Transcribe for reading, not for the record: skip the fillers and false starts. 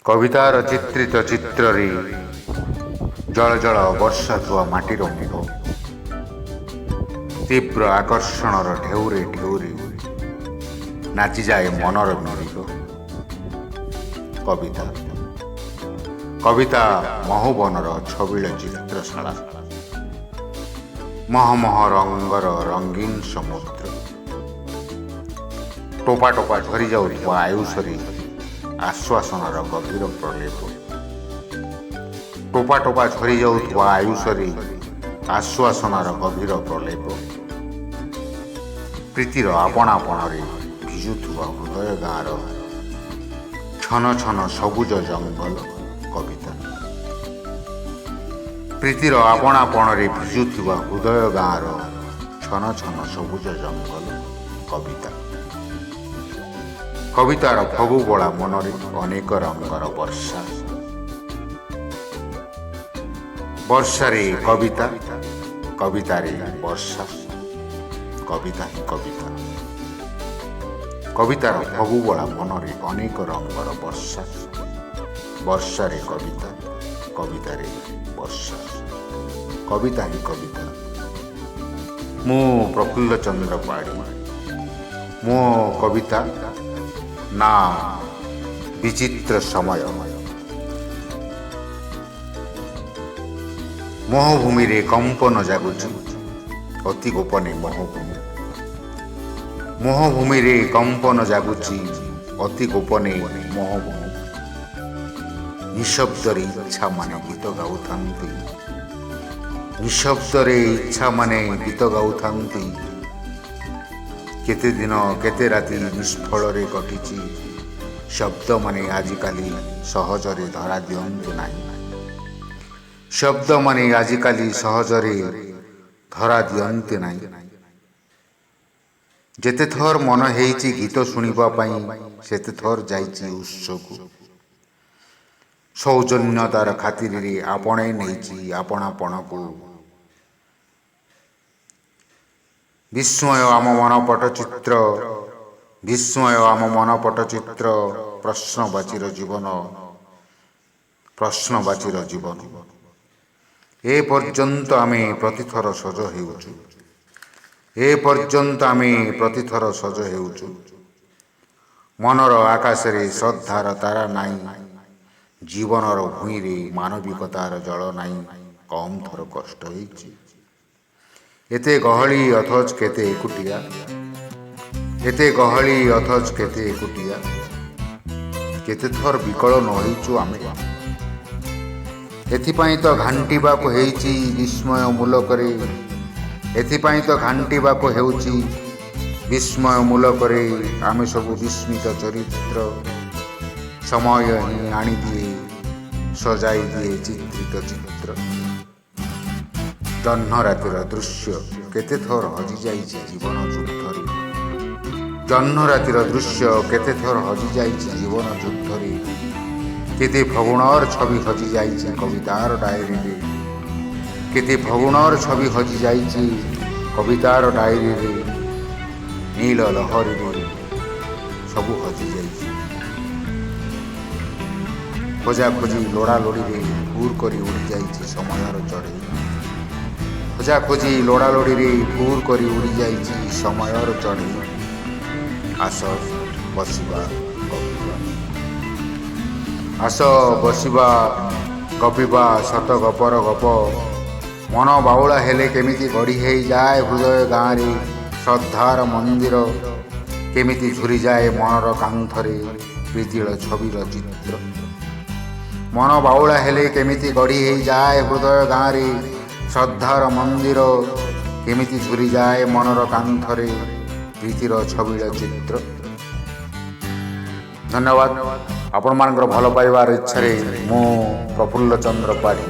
କବିତାର ଚିତ୍ରିତ ଚିତ୍ରରେ ଜଳ ଜଳ ବର୍ଷା ଥୁଆ ମାଟିର ମୁଗ ତୀବ୍ର ଆକର୍ଷଣର ଢେଉରେ ଢେଉରେ ନାଚିଯାଏ ମନର ମିରିଗ। କବିତା କବିତା ମହୋବନର ଛବିଳ ଚିତ୍ରଶାଳା, ମହମହ ରଙ୍ଗର ରଙ୍ଗୀନ ସମୁଦ୍ର, ଟୋପା ଟୋପା ଝରି ଯାଉଥିବା ଆୟୁଷରେ ଆଶ୍ୱାସନର ଗଭୀର ପ୍ରଲେପ, ଟୋପା ଟୋପା ଝରି ଯାଉଥିବା ଆୟୁଷରେ ଆଶ୍ୱାସନାର ଗଭୀର ପ୍ରଲେପ, ପ୍ରୀତିର ଆପଣାପଣରେ ଭିଜୁଥିବା ହୃଦୟ ଗାଁର ଛନ ଛନ ସବୁଜ ଜଙ୍ଗଲ। କବିତା ପ୍ରୀତିର ଆପଣାପଣରେ ଭିଜୁଥିବା ହୃଦୟ ଗାଁର ଛନ ଛନ ସବୁଜ ଜଙ୍ଗଲ। କବିତା କବିତାର ଫଗୁବଳା ମନରେ ଅନେକ ରଙ୍ଗର ବର୍ଷା, ବର୍ଷାରେ କବିତା, କବିତାରେ ବର୍ଷା, କବିତା ହିଁ କବିତା। କବିତାର ଫଗୁବଳା ମନରେ ଅନେକ ରଙ୍ଗର ବର୍ଷା, ବର୍ଷାରେ କବିତା, କବିତାରେ ବର୍ଷା, କବିତା ହିଁ କବିତା। ମୁଁ ପ୍ରଫୁଲ୍ଲ ଚନ୍ଦ୍ର ପାଢ଼ୀ, ମୋ କବିତା ନା ବିଚିତ୍ର ସମୟ। ମୋହଭୂମିରେ କମ୍ପନ ଜାଗୁଛି ଅତି ଗୋପନେ ମୋହଭୂମି, ମୋହଭୂମିରେ କମ୍ପନ ଜାଗୁଛି ଅତି ଗୋପନେ ମୋହଭୂମି। ନିଶବ୍ଦରେ ଇଚ୍ଛା ମାନେ ଗୀତ ଗାଉଥାନ୍ତି, ନିଶବ୍ଦରେ ଇଚ୍ଛା ମାନେ ଗୀତ ଗାଉଥାନ୍ତି। କେତେ ଦିନ କେତେ ରାତି ନିଷ୍ଫଳରେ କଟିଛି, ଶବ୍ଦମାନେ ଆଜିକାଲି ସହଜରେ ଧରା ଦିଅନ୍ତି ନାହିଁ, ଶବ୍ଦମାନେ ଆଜିକାଲି ସହଜରେ ଧରା ଦିଅନ୍ତି ନାହିଁ। ଯେତେ ଥର ମନ ହେଇଛି ଗୀତ ଶୁଣିବା ପାଇଁ, ସେତେ ଥର ଯାଇଛି ଉତ୍ସକୁ। ସୌଜନ୍ୟତାର ଖାତିରରେ ଆପଣେଇ ନେଇଛି ଆପଣାପଣକୁ। ବିସ୍ମୟ ଆମ ମନ ପଟଚିତ୍ର, ବିସ୍ମୟ ଆମ ମନ ପଟଚିତ୍ର, ପ୍ରଶ୍ନବାଚୀର ଜୀବନ, ପ୍ରଶ୍ନବାଚୀର ଜୀବନ। ଏ ପର୍ଯ୍ୟନ୍ତ ଆମେ ପ୍ରତିଥର ସଜ ହେଉଛୁ, ଏ ପର୍ଯ୍ୟନ୍ତ ଆମେ ପ୍ରତିଥର ସଜ ହେଉଛୁ। ମନର ଆକାଶରେ ଶ୍ରଦ୍ଧାର ତାରା ନାହିଁ, ଜୀବନର ଭୂଇଁରେ ମାନବିକତାର ଜଳ ନାହିଁ। କମ୍ ଥର କଷ୍ଟ ହେଇଛି, ଏତେ ଗହଳି ଅଥଚ କେତେ ଏକୁଟିଆ, ଏତେ ଗହଳି ଅଥଚ କେତେ ଏକୁଟିଆ। କେତେ ଥର ବିକଳ ନ ହେଇଛୁ ଆମେ, ଏଥିପାଇଁ ତ ଘାଣ୍ଟିବାକୁ ହେଇଛି ବିସ୍ମୟ ମୂଲକରେ, ଏଥିପାଇଁ ତ ଘାଣ୍ଟିବାକୁ ହେଉଛି ବିସ୍ମୟ ମୂଲକରେ। ଆମେ ସବୁ ବିସ୍ମିତ ଚରିତ୍ର, ସମୟ ହିଁ ଆଣିଦିଏ ସଜାଇ ଦିଏ ଚିତ୍ରିତ ଚିତ୍ର। ଜହ୍ନ ରାତିର ଦୃଶ୍ୟ କେତେ ଥର ହଜିଯାଇଛି ଜୀବନ ଯୁଦ୍ଧରେ, ଜହ୍ନ ରାତିର ଦୃଶ୍ୟ କେତେ ଥର ହଜିଯାଇଛି ଜୀବନ ଯୁଦ୍ଧରେ। କେତେ ଫଗୁଣର ଛବି ହଜିଯାଇଛି କବିତାର ଡାଏରୀରେ, କେତେ ଫଗୁଣର ଛବି ହଜିଯାଇଛି କବିତାର ଡାଏରୀରେ। ନୀଳ ଲହରୀରେ ସବୁ ହଜିଯାଇଛି, ଖୋଜାଖୋଜି ଲୋଡ଼ାଲୋଡ଼ିରେ ଭୁର କରି ଉଡ଼ିଯାଇଛି ସମୟର ଚଢ଼େଇ, ଖୋଜାଖୋଜି ଲୋଡ଼ାଲୋଡ଼ିରେ ଭୁର କରି ଉଡ଼ିଯାଇଛି ସମୟର ଚଢ଼େଇ। ଆସ ବସିବା ଗପିବା, ଆସ ବସିବା ଗପିବା ସତ ଗପର ଗପ। ମନ ବାଉଳା ହେଲେ କେମିତି ଗଢ଼ି ହେଇଯାଏ ହୃଦୟ ଗାଁରେ ଶ୍ରଦ୍ଧାର ମନ୍ଦିର, କେମିତି ଝୁରିଯାଏ ମନର କାନ୍ଥରେ ପ୍ରୀତିର ଛବିର ଚିତ୍ର। ମନ ବାଉଳା ହେଲେ କେମିତି ଗଢ଼ି ହେଇଯାଏ ହୃଦୟ ଗାଁରେ ଶ୍ରଦ୍ଧାର ମନ୍ଦିର, କେମିତି ଝୁରିଯାଏ ମନର କାନ୍ଥରେ ପ୍ରୀତିର ଛବିଳ ଚିତ୍ର। ଧନ୍ୟବାଦ। ଆପଣମାନଙ୍କର ଭଲ ପାଇବାର ଇଚ୍ଛାରେ ମୁଁ ପ୍ରଫୁଲ୍ଲ ଚନ୍ଦ୍ର ପାଢ଼ୀ।